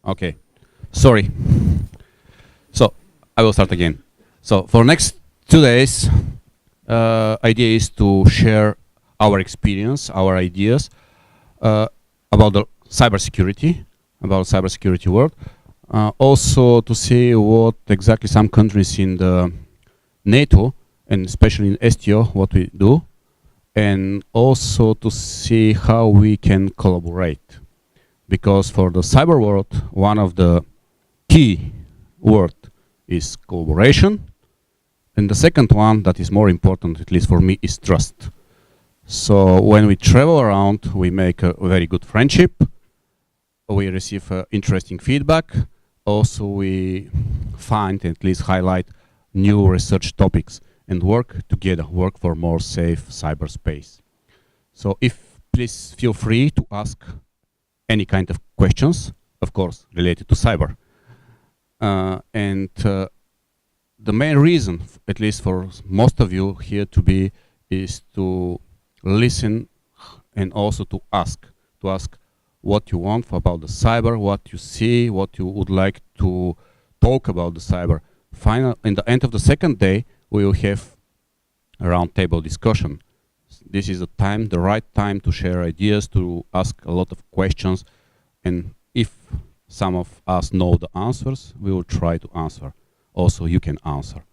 Okay, sorry. So I will start again. So for next 2 days, idea is to share our experience, our ideas about the cybersecurity, world. Also to see what exactly some countries in the NATO and especially in STO what we do, and also to see how we can collaborate. Because for the cyber world, one of the key word is collaboration, and the second one that is more important, at least for me, is trust. So when we travel around, we make a very good friendship, we receive interesting feedback, also we find, at least highlight, new research topics and work together, work for more safe cyberspace. So please feel free to ask any kind of questions, of course, related to cyber. The main reason, at least for most of you here to be, is to listen and also to ask what you want about the cyber, what you see, what you would like to talk about the cyber. In the end of the second day, we will have a roundtable discussion. This is the right time to share ideas, to ask a lot of questions, and if some of us know the answers, we will try to answer. Also, you can answer.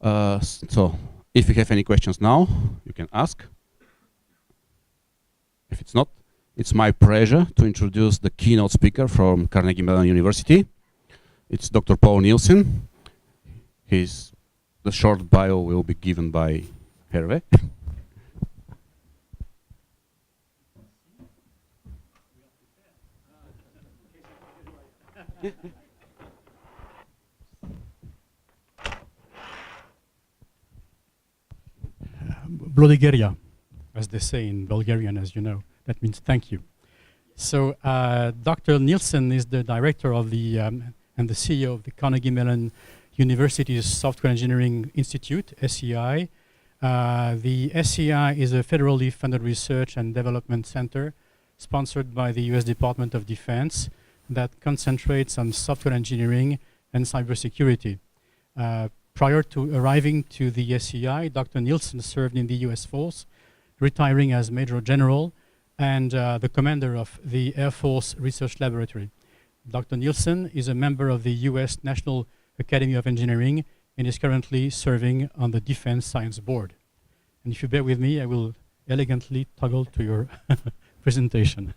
So, if you have any questions now, you can ask. If it's not, it's my pleasure to introduce the keynote speaker from Carnegie Mellon University. It's Dr. Paul Nielsen. The short bio will be given by Hervé. Blodigheria, as they say in Bulgarian, as you know. That means thank you. So Dr. Nielsen is the director of the and the CEO of the Carnegie Mellon University's Software Engineering Institute, SEI. The SEI is a federally funded research and development center sponsored by the US Department of Defense that concentrates on software engineering and cybersecurity. Prior to arriving to the SEI, Dr. Nielsen served in the US Force, retiring as Major General and the commander of the Air Force Research Laboratory. Dr. Nielsen is a member of the US National Academy of Engineering and is currently serving on the Defense Science Board. And if you bear with me, I will elegantly toggle to your presentation.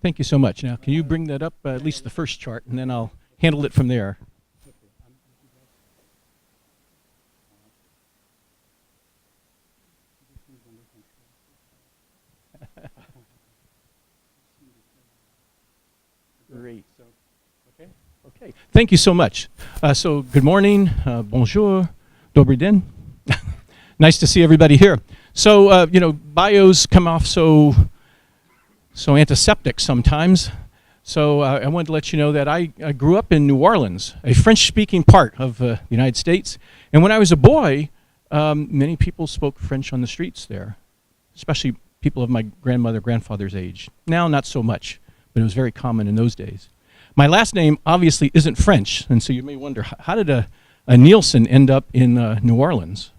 Thank you so much. Now, can you bring that up, at least the first chart, and then I'll handle it from there. Great. Okay. Thank you so much. So good morning, bonjour, dobry den. Nice to see everybody here. So bios come off so antiseptic sometimes. So I wanted to let you know that I grew up in New Orleans, a French-speaking part of the United States. And when I was a boy, many people spoke French on the streets there, especially people of my grandfather's age. Now, not so much, but it was very common in those days. My last name obviously isn't French, and so you may wonder, how did a Nielsen end up in New Orleans?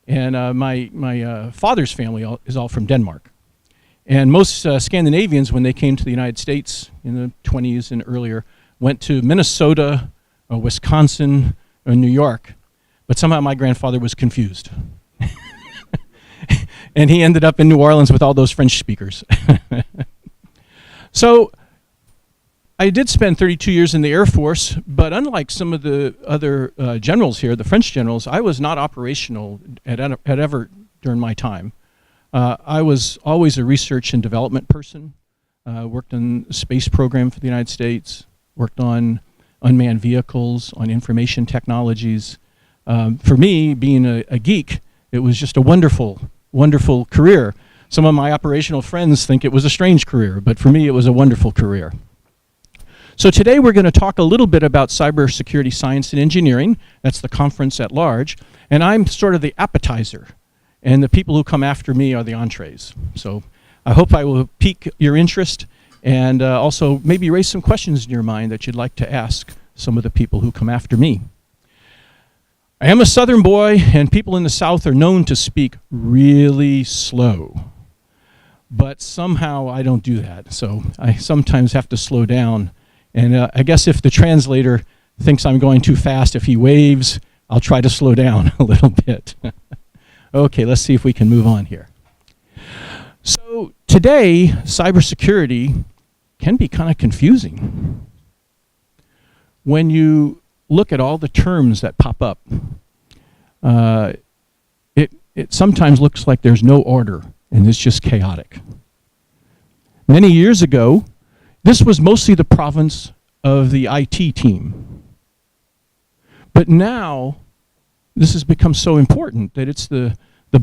And my father's family is all from Denmark. And most Scandinavians, when they came to the United States in the 20s and earlier, went to Minnesota, or Wisconsin, or New York. But somehow my grandfather was confused. And he ended up in New Orleans with all those French speakers. So I did spend 32 years in the Air Force, but unlike some of the other generals here, the French generals, I was not operational at ever during my time. I was always a research and development person, worked on the space program for the United States, worked on unmanned vehicles, on information technologies. For me, being a geek, it was just a wonderful, wonderful career. Some of my operational friends think it was a strange career, but for me it was a wonderful career. So today we're going to talk a little bit about cybersecurity science and engineering. That's the conference at large. And I'm sort of the appetizer. And the people who come after me are the entrees. So I hope I will pique your interest and also maybe raise some questions in your mind that you'd like to ask some of the people who come after me. I am a Southern boy, and people in the South are known to speak really slow. But somehow I don't do that, so I sometimes have to slow down. And I guess if the translator thinks I'm going too fast, if he waves, I'll try to slow down a little bit. Okay, let's see if we can move on here. So today, cybersecurity can be kind of confusing. When you look at all the terms that pop up, it sometimes looks like there's no order and it's just chaotic. Many years ago, this was mostly the province of the IT team. But now, this has become so important that it's the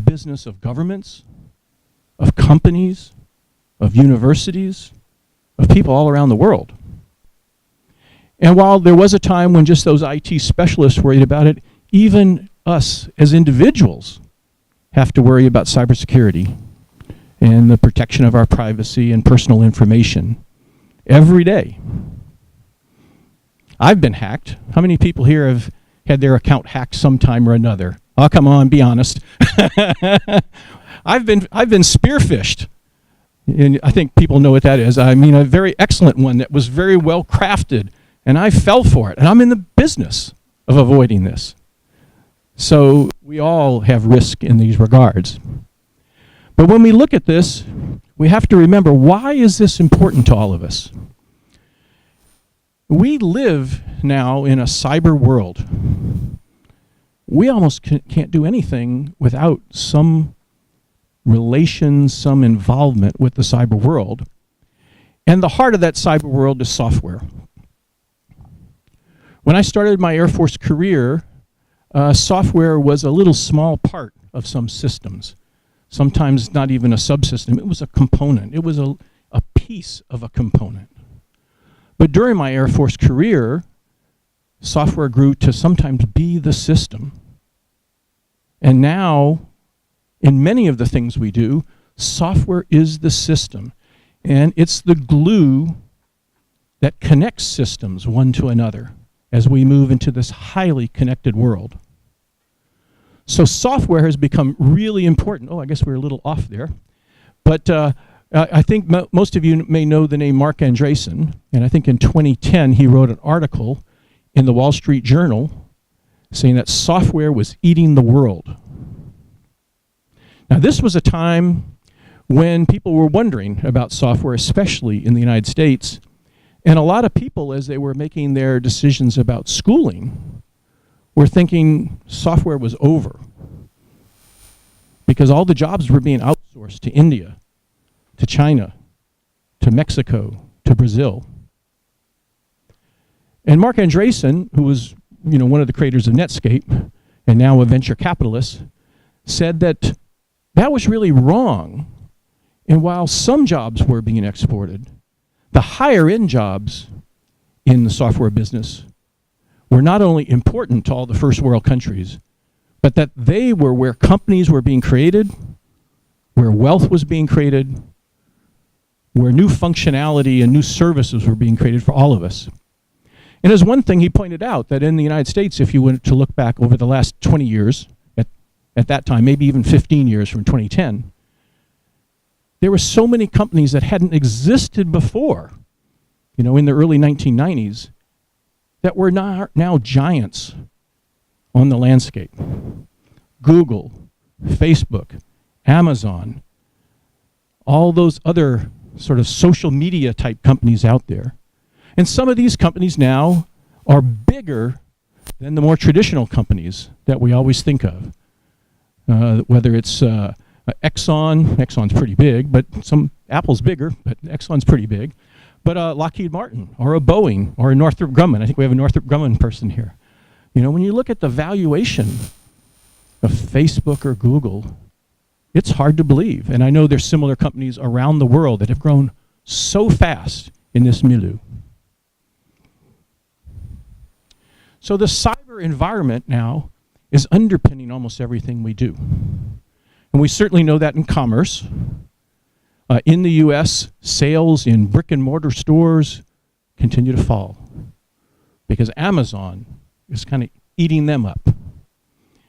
business of governments, of companies, of universities, of people all around the world. And while there was a time when just those IT specialists worried about it, even us as individuals have to worry about cybersecurity and the protection of our privacy and personal information every day. I've been hacked. How many people here have had their account hacked sometime or another? Oh, come on, be honest. I've been spearphished. And I think people know what that is. I mean, a very excellent one that was very well crafted, and I fell for it. And I'm in the business of avoiding this. So we all have risk in these regards. But when we look at this, we have to remember, why is this important to all of us? We live now in a cyber world. We almost can't do anything without some relation, some involvement with the cyber world. And the heart of that cyber world is software. When I started my Air Force career, software was a little small part of some systems. Sometimes not even a subsystem. It was a component. It was a piece of a component. But during my Air Force career, software grew to sometimes be the system. And now, in many of the things we do, software is the system. And it's the glue that connects systems one to another as we move into this highly connected world. So software has become really important. Oh, I guess we're a little off there. But I think most of you may know the name Mark Andreessen. And I think in 2010, he wrote an article in the Wall Street Journal saying that software was eating the world. Now, this was a time when people were wondering about software, especially in the United States. And a lot of people, as they were making their decisions about schooling, were thinking software was over because all the jobs were being outsourced to India, to China, to Mexico, to Brazil. And Mark Andreessen, who was one of the creators of Netscape and now a venture capitalist, said that that was really wrong. And while some jobs were being exported, the higher end jobs in the software business were not only important to all the first world countries, but that they were where companies were being created, where wealth was being created, where new functionality and new services were being created for all of us. And as one thing, he pointed out that in the United States, if you were to look back over the last 20 years, at that time, maybe even 15 years from 2010, there were so many companies that hadn't existed before, in the early 1990s, that were now giants on the landscape. Google, Facebook, Amazon, all those other sort of social media type companies out there. And some of these companies now are bigger than the more traditional companies that we always think of. Whether it's Exxon's pretty big, but Apple's bigger, but Exxon's pretty big. But Lockheed Martin, or a Boeing, or a Northrop Grumman. I think we have a Northrop Grumman person here. When you look at the valuation of Facebook or Google, it's hard to believe. And I know there's similar companies around the world that have grown so fast in this milieu. So the cyber environment now is underpinning almost everything we do. And we certainly know that in commerce. In the US, sales in brick and mortar stores continue to fall because Amazon is kind of eating them up.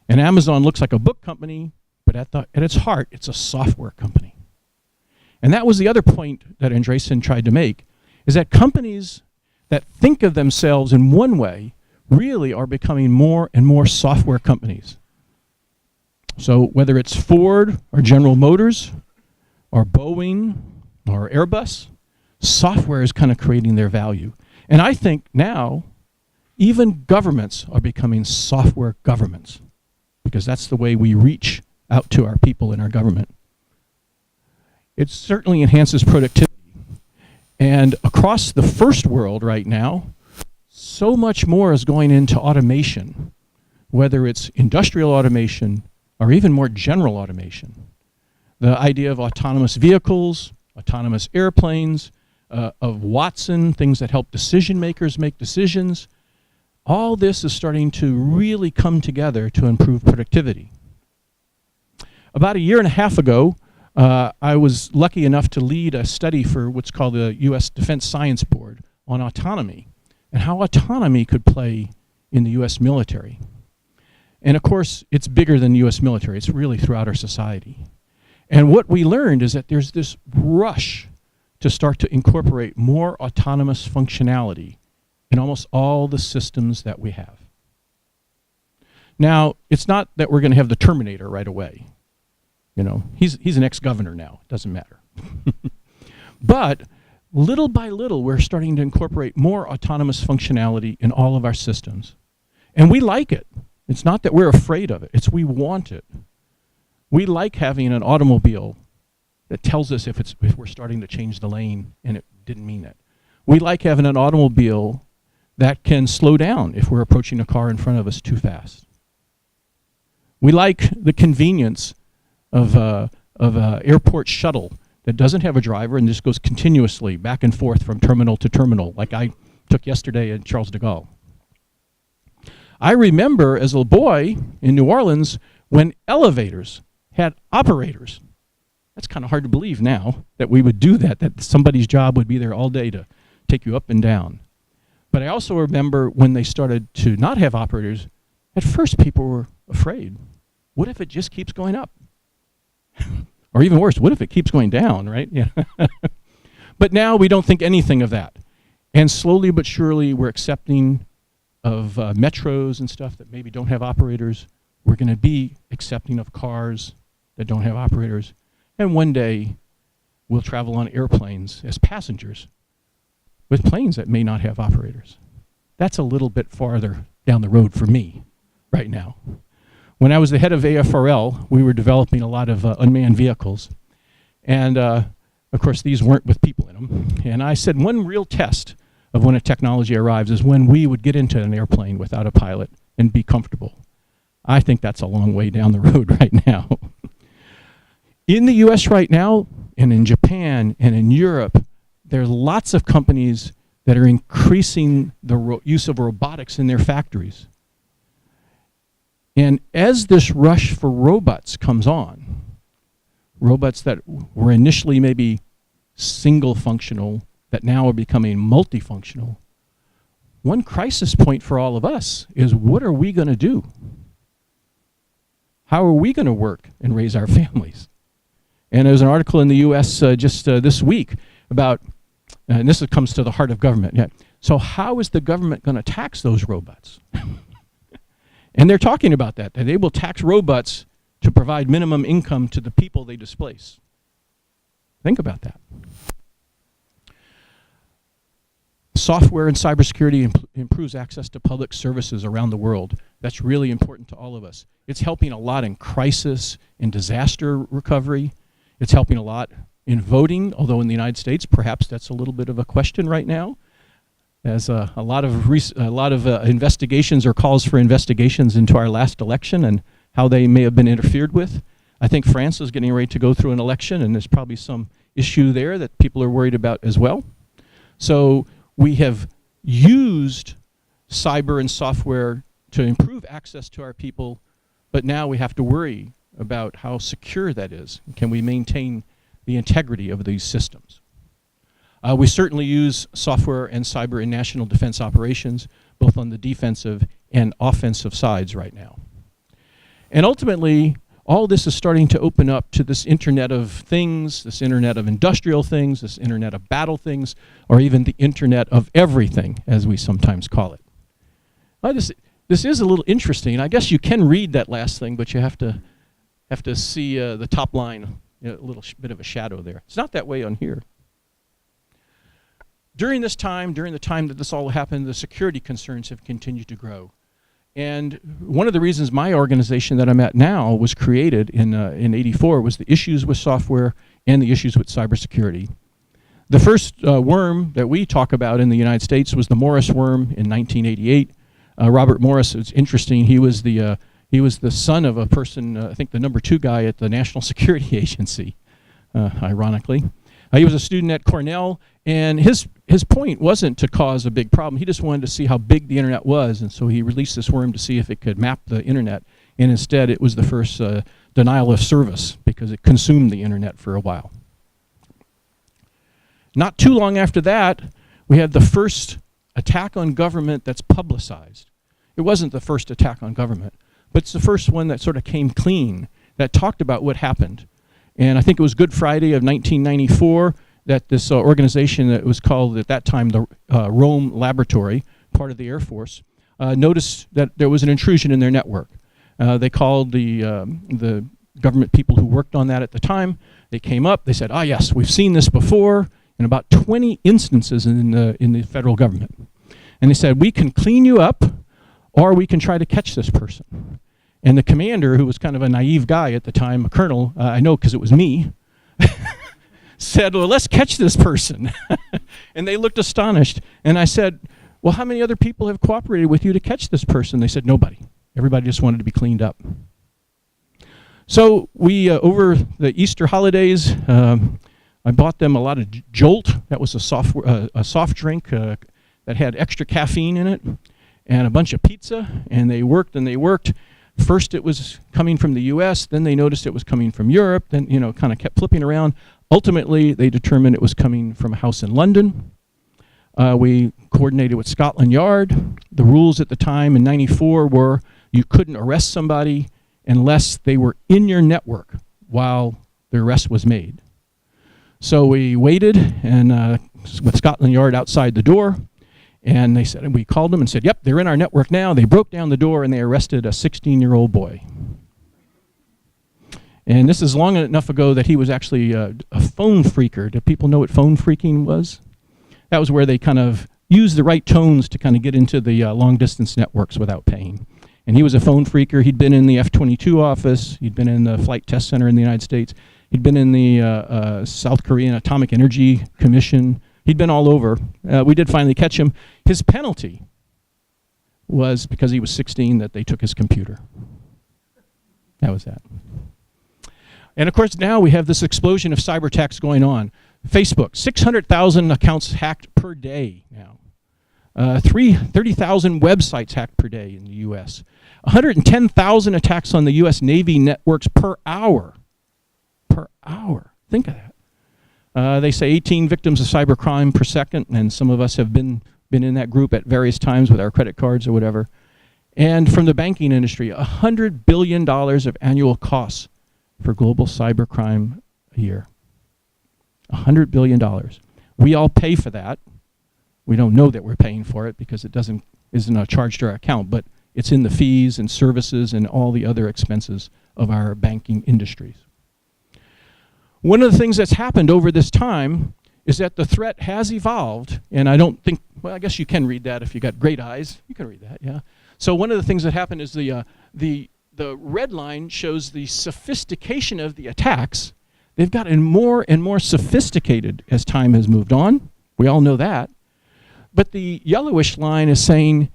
And Amazon looks like a book company, but at its heart, it's a software company. And that was the other point that Andreessen tried to make, is that companies that think of themselves in one way really are becoming more and more software companies. So whether it's Ford or General Motors or Boeing or Airbus, software is kind of creating their value. And I think now even governments are becoming software governments because that's the way we reach out to our people in our government. It certainly enhances productivity. And across the first world right now, so much more is going into automation, whether it's industrial automation or even more general automation. The idea of autonomous vehicles, autonomous airplanes, of Watson, things that help decision makers make decisions, all this is starting to really come together to improve productivity. About a year and a half ago, I was lucky enough to lead a study for what's called the U.S. Defense Science Board on autonomy and how autonomy could play in the U.S. military. And of course, it's bigger than the U.S. military. It's really throughout our society. And what we learned is that there's this rush to start to incorporate more autonomous functionality in almost all the systems that we have. Now, it's not that we're going to have the Terminator right away. You know, he's an ex-governor now. It doesn't matter. But little by little, we're starting to incorporate more autonomous functionality in all of our systems. And we like it. It's not that we're afraid of it. It's we want it. We like having an automobile that tells us if we're starting to change the lane and it didn't mean it. We like having an automobile that can slow down if we're approaching a car in front of us too fast. We like the convenience of an airport shuttle that doesn't have a driver and just goes continuously back and forth from terminal to terminal, like I took yesterday at Charles de Gaulle. I remember as a boy in New Orleans when elevators had operators. That's kind of hard to believe now that we would do that somebody's job would be there all day to take you up and down. But I also remember when they started to not have operators, at first people were afraid. What if it just keeps going up? Or even worse, what if it keeps going down, right? Yeah. But now we don't think anything of that. And slowly but surely we're accepting of metros and stuff that maybe don't have operators. We're going to be accepting of cars that don't have operators. And one day we'll travel on airplanes as passengers with planes that may not have operators. That's a little bit farther down the road for me right now. When I was the head of AFRL, we were developing a lot of unmanned vehicles. And of course, these weren't with people in them. And I said one real test of when a technology arrives is when we would get into an airplane without a pilot and be comfortable. I think that's a long way down the road right now. In the US right now, and in Japan, and in Europe, there are lots of companies that are increasing the use of robotics in their factories. And as this rush for robots comes on, robots that were initially maybe single functional, that now are becoming multifunctional, one crisis point for all of us is what are we going to do? How are we going to work and raise our families? And there's an article in the US just this week about, and this comes to the heart of government. Yeah. So how is the government going to tax those robots? And they're talking about that they will tax robots to provide minimum income to the people they displace. Think about that. Software and cybersecurity improves access to public services around the world. That's really important to all of us. It's helping a lot in crisis and disaster recovery. It's helping a lot in voting, although in the United States, perhaps that's a little bit of a question right now. As a lot of investigations or calls for investigations into our last election and how they may have been interfered with. I think France is getting ready to go through an election, and there's probably some issue there that people are worried about as well. So we have used cyber and software to improve access to our people, but now we have to worry about how secure that is. Can we maintain the integrity of these systems. We certainly use software and cyber in national defense operations, both on the defensive and offensive sides right now. And ultimately, all this is starting to open up to this Internet of Things, this Internet of Industrial Things, this Internet of Battle Things, or even the Internet of Everything, as we sometimes call it. This is a little interesting. I guess you can read that last thing, but you have to see the top line, a little bit of a shadow there. It's not that way on here. During the time that this all happened, the security concerns have continued to grow. And one of the reasons my organization that I'm at now was created in '84 was the issues with software and the issues with cybersecurity. The first worm that we talk about in the United States was the Morris worm in 1988. Robert Morris, it's interesting, he was the son of a person, I think the #2 guy at the National Security Agency, ironically. He was a student at Cornell, and his point wasn't to cause a big problem. He just wanted to see how big the internet was, and so he released this worm to see if it could map the internet. And instead, it was the first denial of service because it consumed the internet for a while. Not too long after that, we had the first attack on government that's publicized. It wasn't the first attack on government, but it's the first one that sort of came clean, that talked about what happened. And I think it was Good Friday of 1994 that this organization that was called at that time the Rome Laboratory, part of the Air Force, noticed that there was an intrusion in their network. They called the government people who worked on that at the time. They came up, they said, yes, we've seen this before in about 20 instances in the federal government. And they said, we can clean you up, or we can try to catch this person. And the commander, who was kind of a naive guy at the time, a colonel, I know because it was me, said, well, let's catch this person. And they looked astonished. And I said, well, how many other people have cooperated with you to catch this person? They said, nobody. Everybody just wanted to be cleaned up. So we, over the Easter holidays, I bought them a lot of Jolt. That was a soft drink that had extra caffeine in it, and a bunch of pizza. And they worked and they worked. First it was coming from the US, then they noticed it was coming from Europe, then kind of kept flipping around. Ultimately, they determined it was coming from a house in London. We coordinated with Scotland Yard. The rules at the time in '94 were you couldn't arrest somebody unless they were in your network while the arrest was made. So we waited and with Scotland Yard outside the door. And they said, and we called them and said, yep, they're in our network now. They broke down the door and they arrested a 16-year-old boy. And this is long enough ago that he was actually a phone phreaker. Do people know what phone phreaking was? That was where they kind of used the right tones to kind of get into the long-distance networks without paying. And he was a phone phreaker. He'd been in the F-22 office. He'd been in the Flight Test Center in the United States. He'd been in the South Korean Atomic Energy Commission. He'd been all over. We did finally catch him. His penalty was, because he was 16, that they took his computer. That was that. And of course, now we have this explosion of cyber attacks going on. Facebook, 600,000 accounts hacked per day now. 30,000 websites hacked per day in the US. 110,000 attacks on the US Navy networks per hour. Per hour. Think of that. They say 18 victims of cybercrime per second, and some of us have been in that group at various times with our credit cards or whatever. And from the banking industry, $100 billion of annual costs for global cybercrime a year. $100 billion. We all pay for that. We don't know that we're paying for it because it isn't a charge to our account, but it's in the fees and services and all the other expenses of our banking industries. One of the things that's happened over this time is that the threat has evolved, and I don't think, well, I guess you can read that if you got great eyes. You can read that, yeah. So one of the things that happened is the red line shows the sophistication of the attacks. They've gotten more and more sophisticated as time has moved on. We all know that. But the yellowish line is saying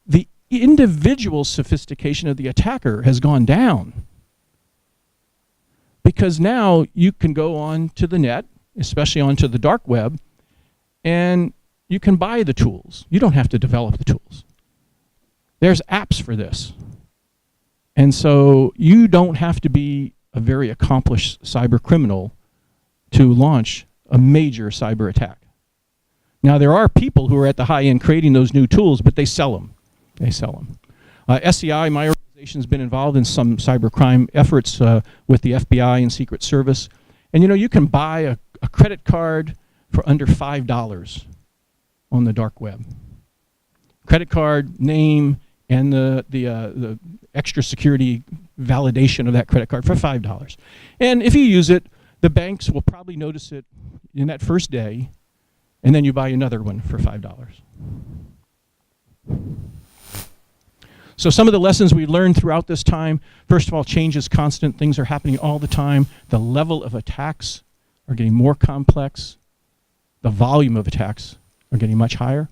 the individual sophistication of the attacker has gone down. Because now you can go on to the net, especially onto the dark web, and you can buy the tools. You don't have to develop the tools. There's apps for this. And so you don't have to be a very accomplished cyber criminal to launch a major cyber attack. Now, there are people who are at the high end creating those new tools, but they sell them. They sell them. SEI, my organization, has been involved in some cybercrime efforts with the FBI and Secret Service. And you know, you can buy a credit card for under $5 on the dark web. Credit card, name, and the extra security validation of that credit card for $5. And if you use it, the banks will probably notice it in that first day, and then you buy another one for $5. So some of the lessons we learned throughout this time, first of all, change is constant. Things are happening all the time. The level of attacks are getting more complex. The volume of attacks are getting much higher.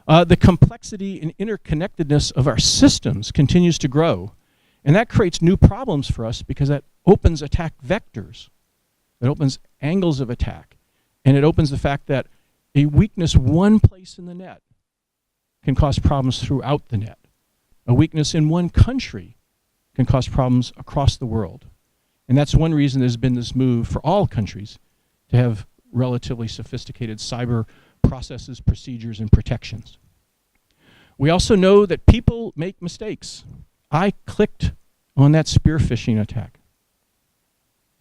The complexity and interconnectedness of our systems continues to grow. And that creates new problems for us because that opens attack vectors. It opens angles of attack. And it opens the fact that a weakness one place in the net can cause problems throughout the net. A weakness in one country can cause problems across the world. And that's one reason there's been this move for all countries to have relatively sophisticated cyber processes, procedures, and protections. We also know that people make mistakes. I clicked on that spear phishing attack.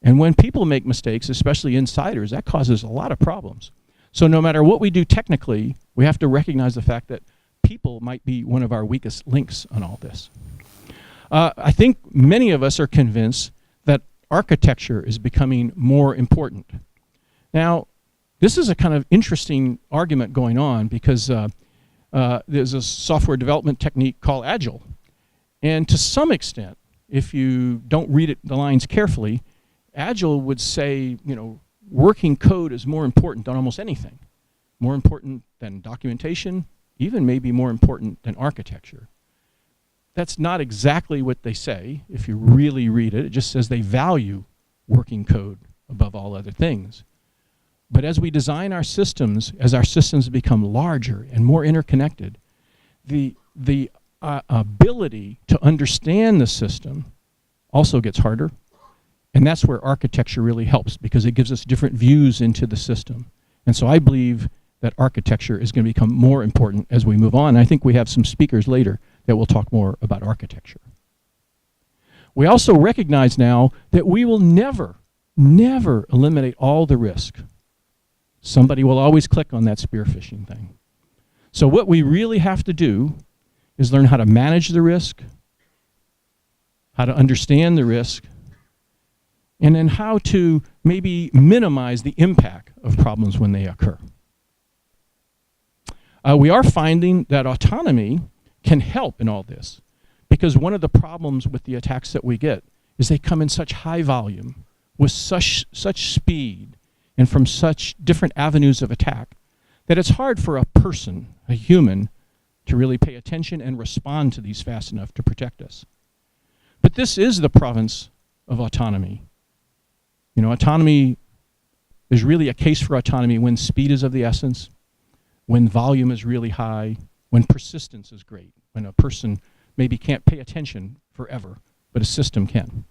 And when people make mistakes, especially insiders, that causes a lot of problems. So no matter what we do technically, we have to recognize the fact that people might be one of our weakest links on all this. I think many of us are convinced that architecture is becoming more important. Now, this is a kind of interesting argument going on because there's a software development technique called Agile. And to some extent, if you don't read the lines carefully, Agile would say, you know, working code is more important than almost anything. More important than documentation, even maybe more important than architecture. That's not exactly what they say. If you really read it, it just says they value working code above all other things. But as we design our systems, as our systems become larger and more interconnected, the ability to understand the system also gets harder. And that's where architecture really helps because it gives us different views into the system. And so I believe that architecture is going to become more important as we move on. I think we have some speakers later that will talk more about architecture. We also recognize now that we will never eliminate all the risk. Somebody will always click on that spear phishing thing. So what we really have to do is learn how to manage the risk, how to understand the risk, and then how to maybe minimize the impact of problems when they occur. We are finding that autonomy can help in all this because one of the problems with the attacks that we get is they come in such high volume with such speed and from such different avenues of attack that it's hard for a person, a human, to really pay attention and respond to these fast enough to protect us. But this is the province of autonomy. You know, autonomy, there's really a case for autonomy when speed is of the essence, when volume is really high, when persistence is great, when a person maybe can't pay attention forever, but a system can.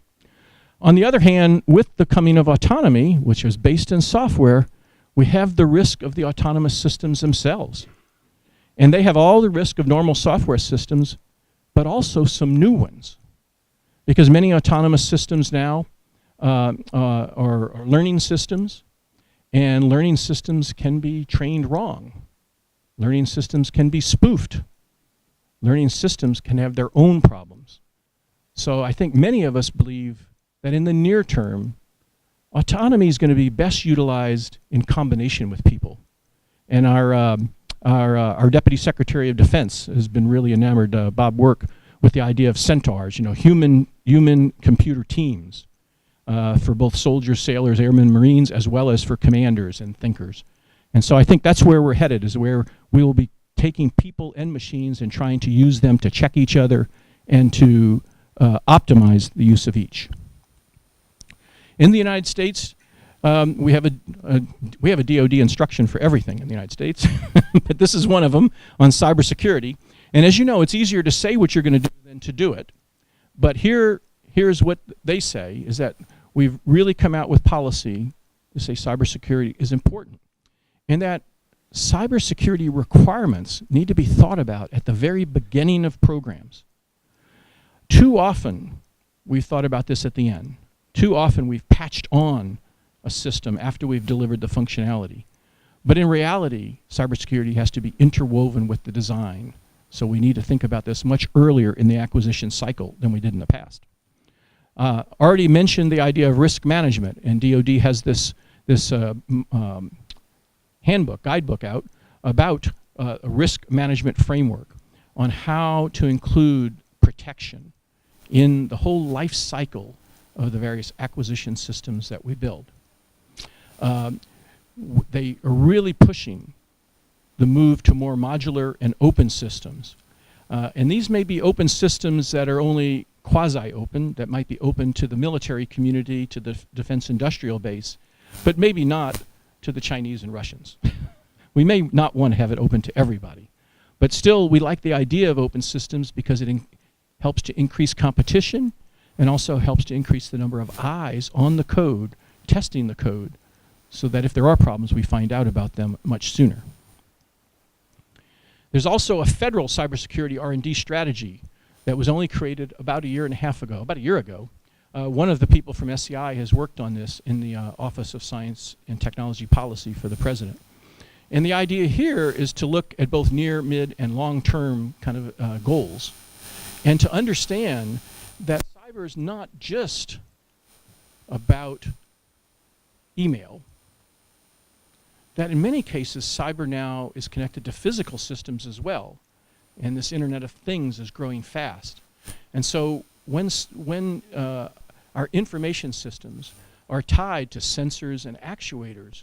On the other hand, with the coming of autonomy, which is based in software, we have the risk of the autonomous systems themselves. And they have all the risk of normal software systems, but also some new ones. Because many autonomous systems now are learning systems, and learning systems can be trained wrong. Learning systems can be spoofed. Learning systems can have their own problems. So I think many of us believe that in the near term, autonomy is going to be best utilized in combination with people. And our Deputy Secretary of Defense has been really enamored, Bob Work, with the idea of centaurs, you know, human-computer teams for both soldiers, sailors, airmen, Marines, as well as for commanders and thinkers. And so I think that's where we're headed, is where we will be taking people and machines and trying to use them to check each other and to optimize the use of each. In the United States, we have a DoD instruction for everything in the United States, but this is one of them on cybersecurity. And as you know, it's easier to say what you're going to do than to do it. But here's what they say, is that we've really come out with policy to say cybersecurity is important, and that cybersecurity requirements need to be thought about at the very beginning of programs. Too often, we've thought about this at the end. Too often, we've patched on a system after we've delivered the functionality. But in reality, cybersecurity has to be interwoven with the design. So we need to think about this much earlier in the acquisition cycle than we did in the past. Already mentioned the idea of risk management, and DoD has this handbook, guidebook out about a risk management framework on how to include protection in the whole life cycle of the various acquisition systems that we build. They are really pushing the move to more modular and open systems. And these may be open systems that are only quasi-open, that might be open to the military community, to the defense industrial base, but maybe not to the Chinese and Russians. We may not want to have it open to everybody. But still, we like the idea of open systems because it helps to increase competition and also helps to increase the number of eyes on the code, testing the code, so that if there are problems, we find out about them much sooner. There's also a federal cybersecurity R&D strategy that was only created about a year ago. One of the people from SCI has worked on this in the Office of Science and Technology Policy for the President. And the idea here is to look at both near, mid, and long-term kind of goals, and to understand that cyber is not just about email, that in many cases cyber now is connected to physical systems as well, and this Internet of Things is growing fast. And so when our information systems are tied to sensors and actuators,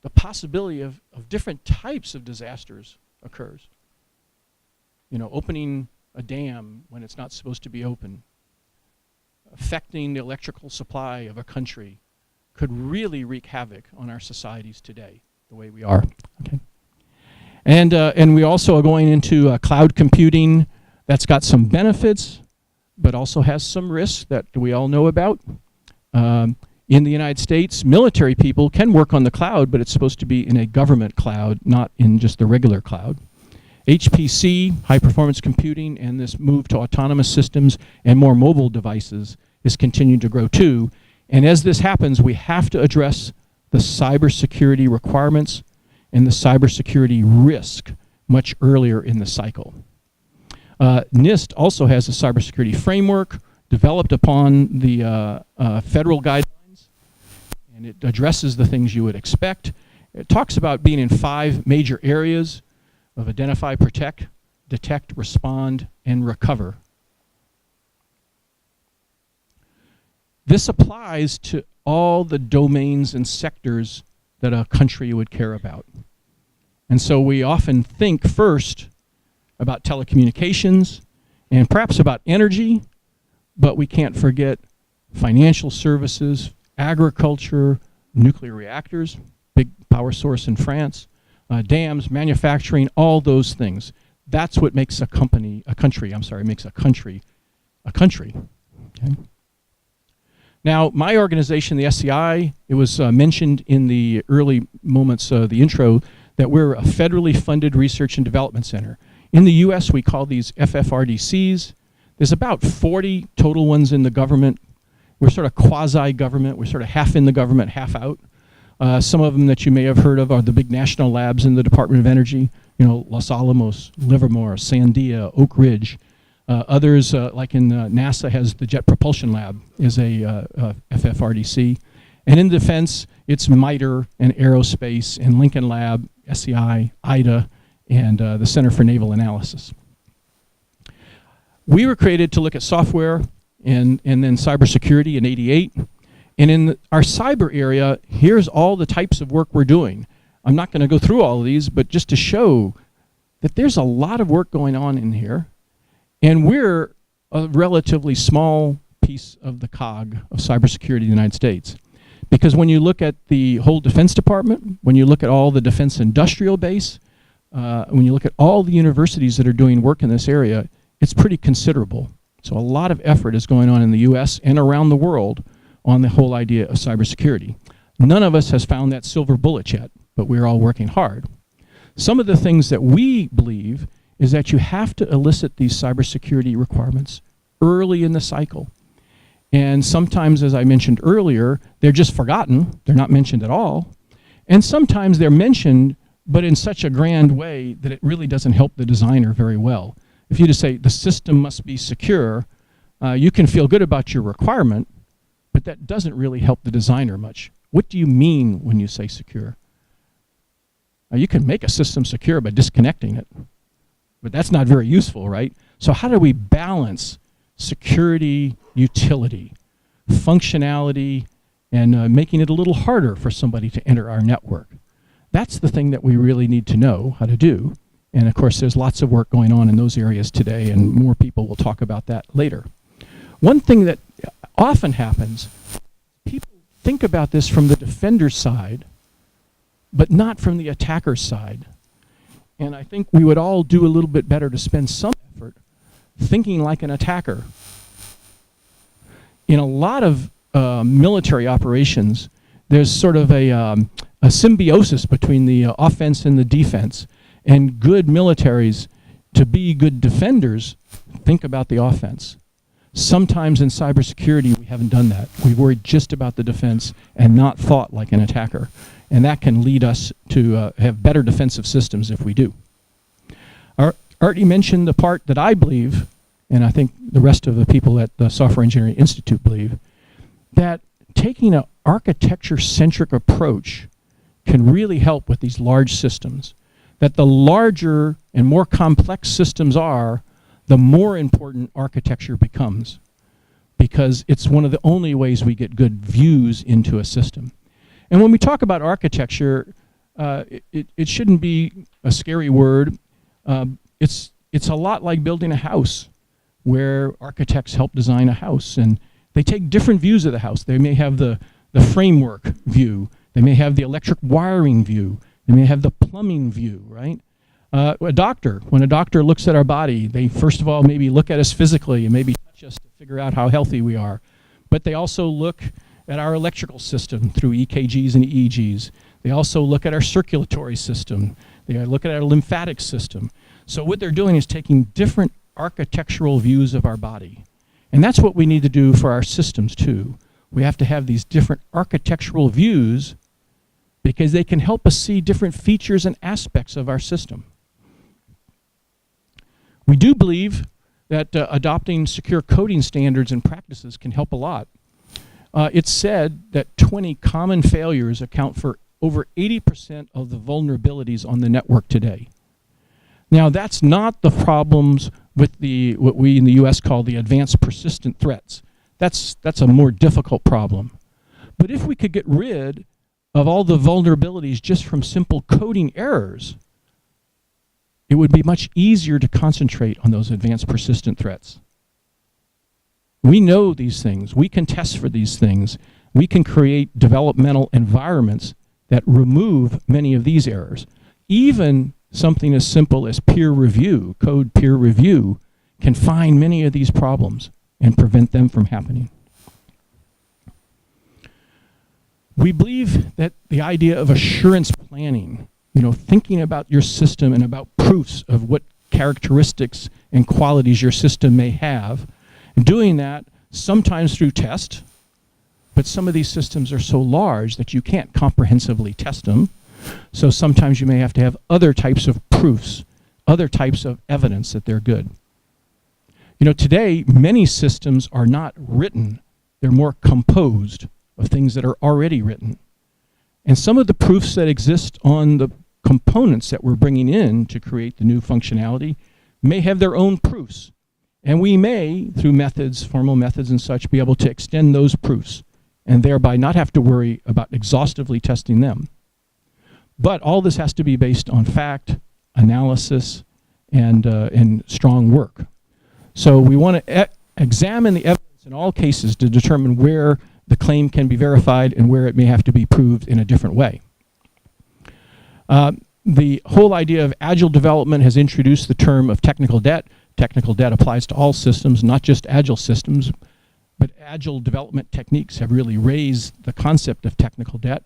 the possibility of different types of disasters occurs. You know, opening a dam when it's not supposed to be open, affecting the electrical supply of a country, could really wreak havoc on our societies today, the way we are. Okay. And we also are going into cloud computing. That's got some benefits, but also has some risks that we all know about. In the United States, military people can work on the cloud, but it's supposed to be in a government cloud, not in just the regular cloud. HPC, high performance computing, and this move to autonomous systems and more mobile devices is continuing to grow too. And as this happens, we have to address the cybersecurity requirements and the cybersecurity risk much earlier in the cycle. NIST also has a cybersecurity framework developed upon the federal guidelines, and it addresses the things you would expect. It talks about being in 5 major areas of identify, protect, detect, respond, and recover. This applies to all the domains and sectors that a country would care about. And so we often think first about telecommunications and perhaps about energy, but we can't forget financial services, agriculture, nuclear reactors, big power source in France, dams, manufacturing, all those things. That's what makes a country. Okay? Now, my organization, the SCI, it was mentioned in the early moments of the intro that we're a federally funded research and development center. In the US, we call these FFRDCs. There's about 40 total ones in the government. We're sort of quasi-government. We're sort of half in the government, half out. Some of them that you may have heard of are the big national labs in the Department of Energy, you know, Los Alamos, Livermore, Sandia, Oak Ridge. Others, like in NASA, has the Jet Propulsion Lab, is a FFRDC. And in defense, it's MITRE and Aerospace and Lincoln Lab, SCI, IDA, and the Center for Naval Analysis. We were created to look at software and then cybersecurity in '88. And in our cyber area, here's all the types of work we're doing. I'm not going to go through all of these, but just to show that there's a lot of work going on in here. And we're a relatively small piece of the cog of cybersecurity in the United States. Because when you look at the whole Defense Department, when you look at all the defense industrial base, when you look at all the universities that are doing work in this area, it's pretty considerable. So a lot of effort is going on in the US and around the world on the whole idea of cybersecurity. None of us has found that silver bullet yet, but we're all working hard. Some of the things that we believe is that you have to elicit these cybersecurity requirements early in the cycle. And sometimes, as I mentioned earlier, they're just forgotten. They're not mentioned at all. And sometimes they're mentioned, but in such a grand way that it really doesn't help the designer very well. If you just say the system must be secure, you can feel good about your requirement, but that doesn't really help the designer much. What do you mean when you say secure? You can make a system secure by disconnecting it, but that's not very useful, right? So how do we balance security, utility, functionality, and making it a little harder for somebody to enter our network? That's the thing that we really need to know how to do. And of course, there's lots of work going on in those areas today, and more people will talk about that later. One thing that often happens, people think about this from the defender's side, but not from the attacker's side. And I think we would all do a little bit better to spend some effort thinking like an attacker. In a lot of military operations, there's sort of a symbiosis between the offense and the defense. And good militaries, to be good defenders, think about the offense. Sometimes in cybersecurity, we haven't done that. We've worried just about the defense and not thought like an attacker. And that can lead us to have better defensive systems if we do. I already mentioned the part that I believe, and I think the rest of the people at the Software Engineering Institute believe, that taking an architecture-centric approach can really help with these large systems. That the larger and more complex systems are, the more important architecture becomes, because it's one of the only ways we get good views into a system. And when we talk about architecture, it shouldn't be a scary word. It's a lot like building a house, where architects help design a house, and they take different views of the house. They may have the framework view. They may have the electric wiring view. They may have the plumbing view, right? A doctor, when a doctor looks at our body, they first of all maybe look at us physically and maybe touch us to figure out how healthy we are. But they also look at our electrical system through EKGs and EEGs. They also look at our circulatory system. They look at our lymphatic system. So what they're doing is taking different architectural views of our body. And that's what we need to do for our systems too. We have to have these different architectural views because they can help us see different features and aspects of our system. We do believe that adopting secure coding standards and practices can help a lot. It's said that 20 common failures account for over 80% of the vulnerabilities on the network today. Now, that's not the problems with what we in the US call the advanced persistent threats. That's a more difficult problem. But if we could get rid of all the vulnerabilities just from simple coding errors, it would be much easier to concentrate on those advanced persistent threats. We know these things. We can test for these things. We can create developmental environments that remove many of these errors. Even something as simple as peer review, code peer review, can find many of these problems and prevent them from happening. We believe that the idea of assurance planning, thinking about your system and about proofs of what characteristics and qualities your system may have, and doing that sometimes through test, but some of these systems are so large that you can't comprehensively test them. So sometimes you may have to have other types of proofs, other types of evidence that they're good. Today, many systems are not written. They're more composed of things that are already written. And some of the proofs that exist on the components that we're bringing in to create the new functionality may have their own proofs. And we may, through methods, formal methods and such, be able to extend those proofs and thereby not have to worry about exhaustively testing them. But all this has to be based on fact, analysis, and strong work. So we want to examine the evidence in all cases to determine where the claim can be verified and where it may have to be proved in a different way. The whole idea of agile development has introduced the term of technical debt. Technical debt applies to all systems, not just agile systems. but agile development techniques have really raised the concept of technical debt.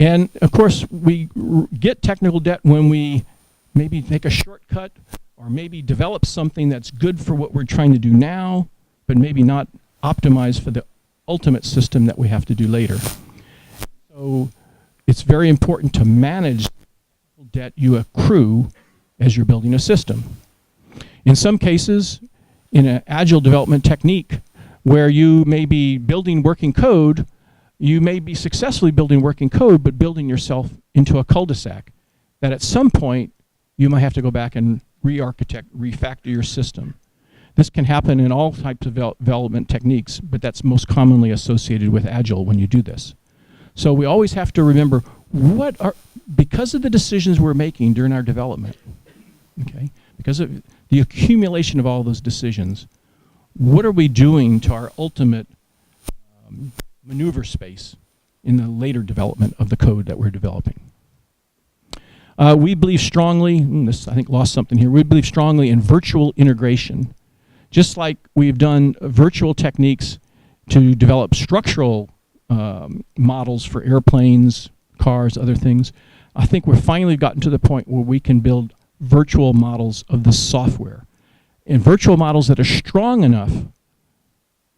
And of course, we get technical debt when we maybe take a shortcut or maybe develop something that's good for what we're trying to do now, but maybe not optimized for the ultimate system that we have to do later. So it's very important to manage the debt you accrue as you're building a system. In some cases, in an agile development technique, where you may be building working code, you may be successfully building working code, but building yourself into a cul-de-sac that at some point you might have to go back and re-architect, refactor your system. This can happen in all types of development techniques, but that's most commonly associated with agile when you do this. So we always have to remember because of the decisions we're making during our development, okay, because of the accumulation of all those decisions, what are we doing to our ultimate maneuver space in the later development of the code that we're developing? We believe strongly, this I think lost something here, we believe strongly in virtual integration. Just like we've done virtual techniques to develop structural models for airplanes, cars, other things, I think we've finally gotten to the point where we can build virtual models of the software. And virtual models that are strong enough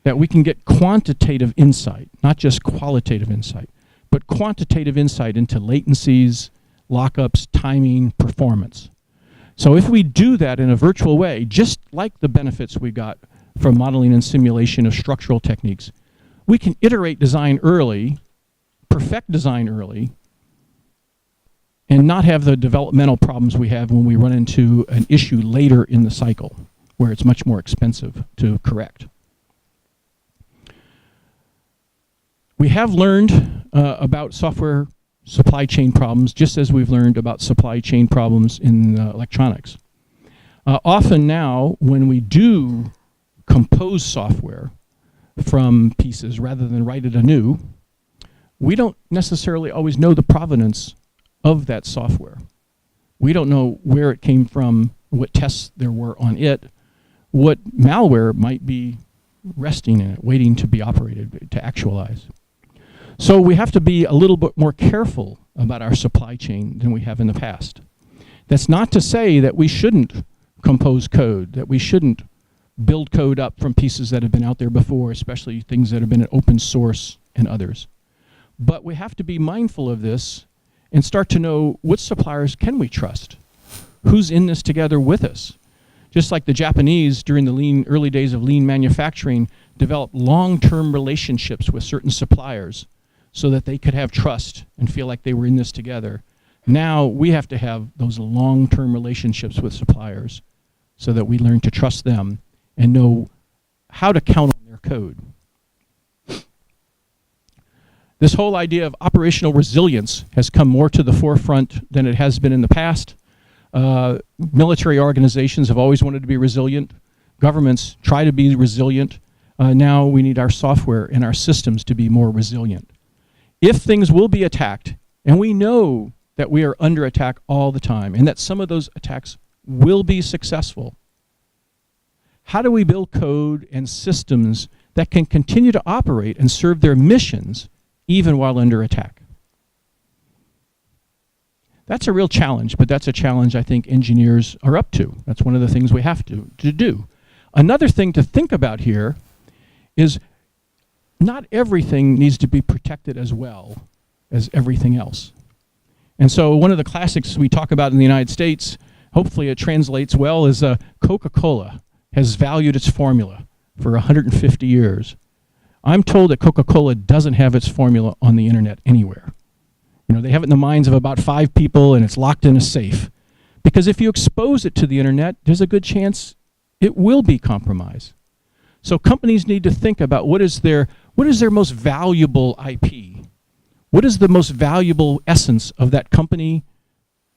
that we can get quantitative insight, not just qualitative insight, but quantitative insight into latencies, lockups, timing, performance. So if we do that in a virtual way, just like the benefits we got from modeling and simulation of structural techniques, we can iterate design early, perfect design early, and not have the developmental problems we have when we run into an issue later in the cycle, where it's much more expensive to correct. We have learned about software supply chain problems, just as we've learned about supply chain problems in electronics. Often now, when we do compose software from pieces rather than write it anew, we don't necessarily always know the provenance of that software. We don't know where it came from, what tests there were on it, what malware might be resting in it, waiting to be operated, to actualize. So we have to be a little bit more careful about our supply chain than we have in the past. That's not to say that we shouldn't compose code, that we shouldn't build code up from pieces that have been out there before, especially things that have been in open source and others. But we have to be mindful of this and start to know which suppliers can we trust? Who's in this together with us? Just like the Japanese during the early days of lean manufacturing developed long-term relationships with certain suppliers so that they could have trust and feel like they were in this together. Now we have to have those long-term relationships with suppliers so that we learn to trust them and know how to count on their code. This whole idea of operational resilience has come more to the forefront than it has been in the past. Military organizations have always wanted to be resilient. Governments try to be resilient. Now we need our software and our systems to be more resilient. If things will be attacked, and we know that we are under attack all the time, and that some of those attacks will be successful, how do we build code and systems that can continue to operate and serve their missions even while under attack? That's a real challenge, but that's a challenge I think engineers are up to. That's one of the things we have to do. Another thing to think about here is not everything needs to be protected as well as everything else. And so one of the classics we talk about in the United States, hopefully it translates well, is Coca-Cola has valued its formula for 150 years. I'm told that Coca-Cola doesn't have its formula on the internet anywhere. You know, they have it in the minds of about 5 people and it's locked in a safe. Because if you expose it to the internet, there's a good chance it will be compromised. So companies need to think about what is their most valuable IP? What is the most valuable essence of that company,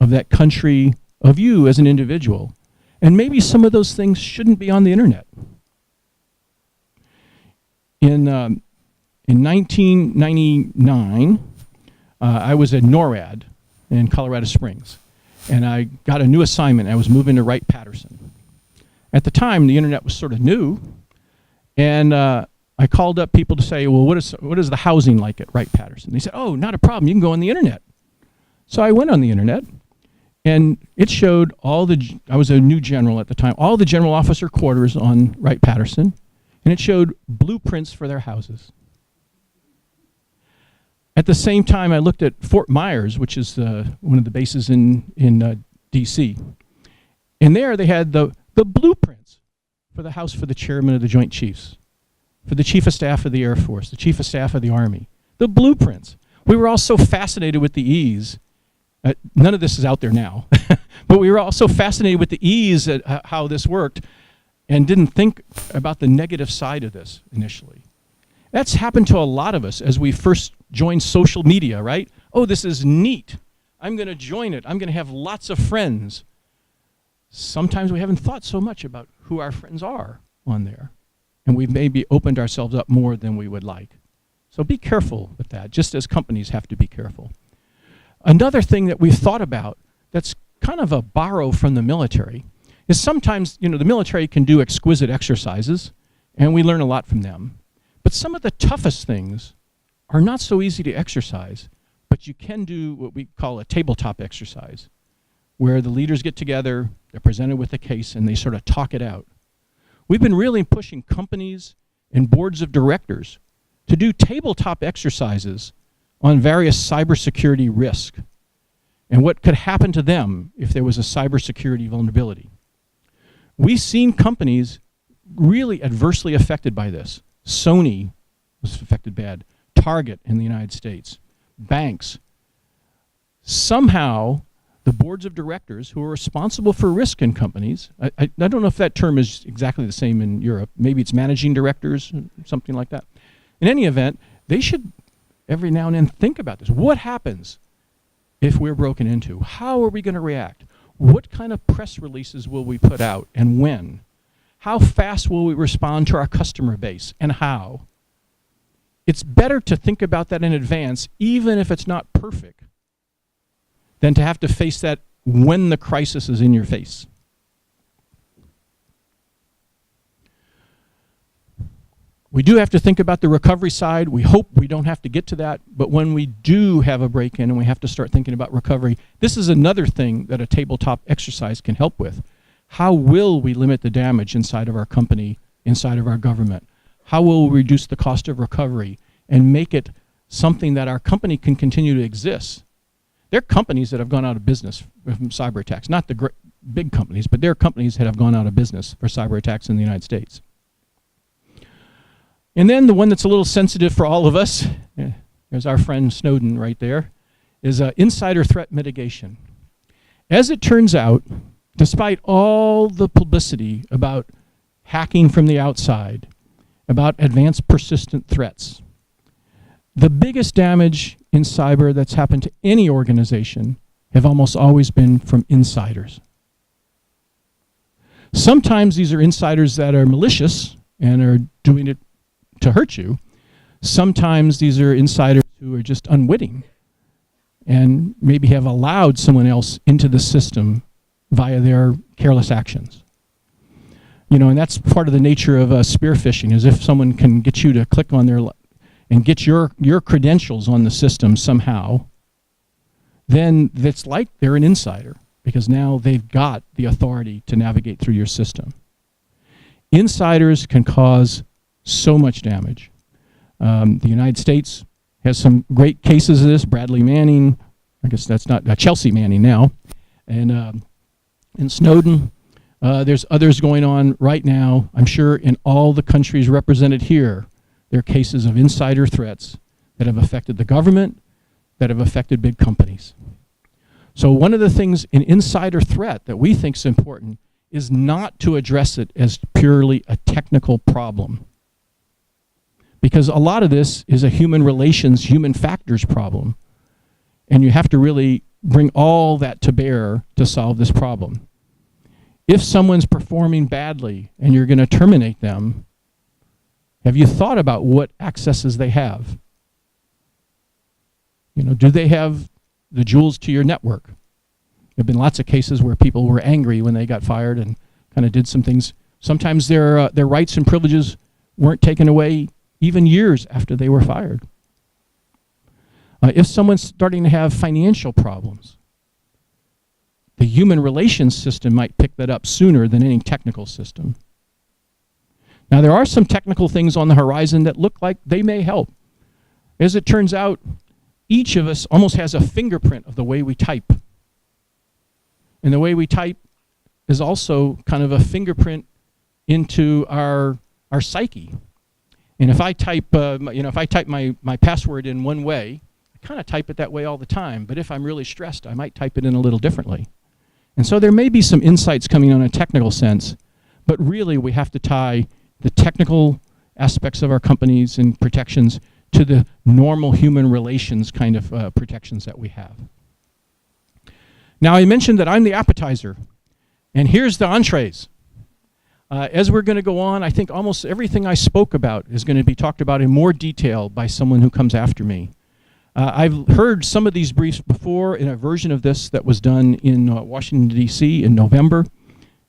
of that country, of you as an individual? And maybe some of those things shouldn't be on the internet. In 1999, I was at NORAD in Colorado Springs, and I got a new assignment. I was moving to Wright-Patterson. At the time, the internet was sort of new, and I called up people to say, well, what is the housing like at Wright-Patterson? They said, oh, not a problem. You can go on the internet. So I went on the internet, and it showed I was a new general at the time, all the general officer quarters on Wright-Patterson, and it showed blueprints for their houses. At the same time, I looked at Fort Myers, which is one of the bases in D.C., and there they had the blueprints for the house for the chairman of the Joint Chiefs, for the Chief of Staff of the Air Force, the Chief of Staff of the Army, the blueprints. We were all so fascinated with the ease. None of this is out there now, but we were all so fascinated with the ease at how this worked and didn't think about the negative side of this initially. That's happened to a lot of us as we first joined social media, right? Oh, this is neat. I'm going to join it. I'm going to have lots of friends. Sometimes we haven't thought so much about who our friends are on there, and we've maybe opened ourselves up more than we would like. So be careful with that, just as companies have to be careful. Another thing that we've thought about that's kind of a borrow from the military is sometimes, the military can do exquisite exercises, and we learn a lot from them. But some of the toughest things are not so easy to exercise, but you can do what we call a tabletop exercise, where the leaders get together, they're presented with a case, and they sort of talk it out. We've been really pushing companies and boards of directors to do tabletop exercises on various cybersecurity risk and what could happen to them if there was a cybersecurity vulnerability. We've seen companies really adversely affected by this. Sony was affected bad, Target in the United States, banks. Somehow, the boards of directors who are responsible for risk in companies, I don't know if that term is exactly the same in Europe, maybe it's managing directors, something like that. In any event, they should every now and then think about this. What happens if we're broken into? How are we going to react? What kind of press releases will we put out and when? How fast will we respond to our customer base and how? It's better to think about that in advance, even if it's not perfect, than to have to face that when the crisis is in your face. We do have to think about the recovery side. We hope we don't have to get to that, but when we do have a break-in and we have to start thinking about recovery, this is another thing that a tabletop exercise can help with. How will we limit the damage inside of our company, inside of our government? How will we reduce the cost of recovery and make it something that our company can continue to exist? There are companies that have gone out of business from cyber attacks, not the big companies, but there are companies that have gone out of business for cyber attacks in the United States. And then the one that's a little sensitive for all of us, there's our friend Snowden right there, is insider threat mitigation. As it turns out, despite all the publicity about hacking from the outside, about advanced persistent threats, the biggest damage in cyber that's happened to any organization have almost always been from insiders. Sometimes these are insiders that are malicious and are doing it to hurt you. Sometimes these are insiders who are just unwitting and maybe have allowed someone else into the system via their careless actions. And that's part of the nature of spear phishing, is if someone can get you to click on their and get your credentials on the system somehow, then it's like they're an insider, because now they've got the authority to navigate through your system. Insiders can cause so much damage. The United States has some great cases of this. Bradley Manning, I guess that's not Chelsea Manning now, and Snowden. There's others going on right now. I'm sure in all the countries represented here, there are cases of insider threats that have affected the government, that have affected big companies. So one of the things in insider threat that we think is important is not to address it as purely a technical problem. Because a lot of this is a human relations, human factors problem. And you have to really bring all that to bear to solve this problem. If someone's performing badly and you're going to terminate them, have you thought about what accesses they have? Do they have the jewels to your network? There have been lots of cases where people were angry when they got fired and kind of did some things. Sometimes their rights and privileges weren't taken away even years after they were fired. If someone's starting to have financial problems, the human relations system might pick that up sooner than any technical system. Now, there are some technical things on the horizon that look like they may help. As it turns out, each of us almost has a fingerprint of the way we type. And the way we type is also kind of a fingerprint into our psyche. And if I type, if I type my password in one way, I kind of type it that way all the time. But if I'm really stressed, I might type it in a little differently. And so there may be some insights coming on a technical sense, but really we have to tie the technical aspects of our companies and protections to the normal human relations kind of protections that we have. Now, I mentioned that I'm the appetizer, and here's the entrees. As we're going to go on, I think almost everything I spoke about is going to be talked about in more detail by someone who comes after me. I've heard some of these briefs before in a version of this that was done in Washington, D.C. in November.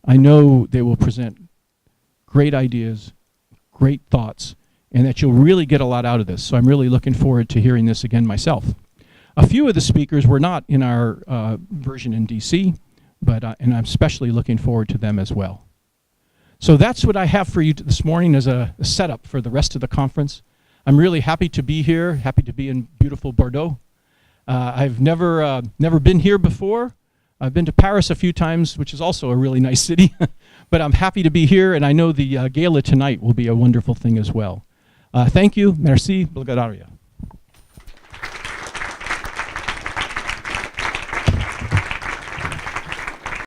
I know they will present great ideas, great thoughts, and that you'll really get a lot out of this. So I'm really looking forward to hearing this again myself. A few of the speakers were not in our version in DC, but and I'm especially looking forward to them as well. So that's what I have for you this morning as a setup for the rest of the conference. I'm really happy to be here, happy to be in beautiful Bordeaux. I've never been here before. I've been to Paris a few times, which is also a really nice city. But I'm happy to be here, and I know the gala tonight will be a wonderful thing as well. Thank you. Merci. Благодаря.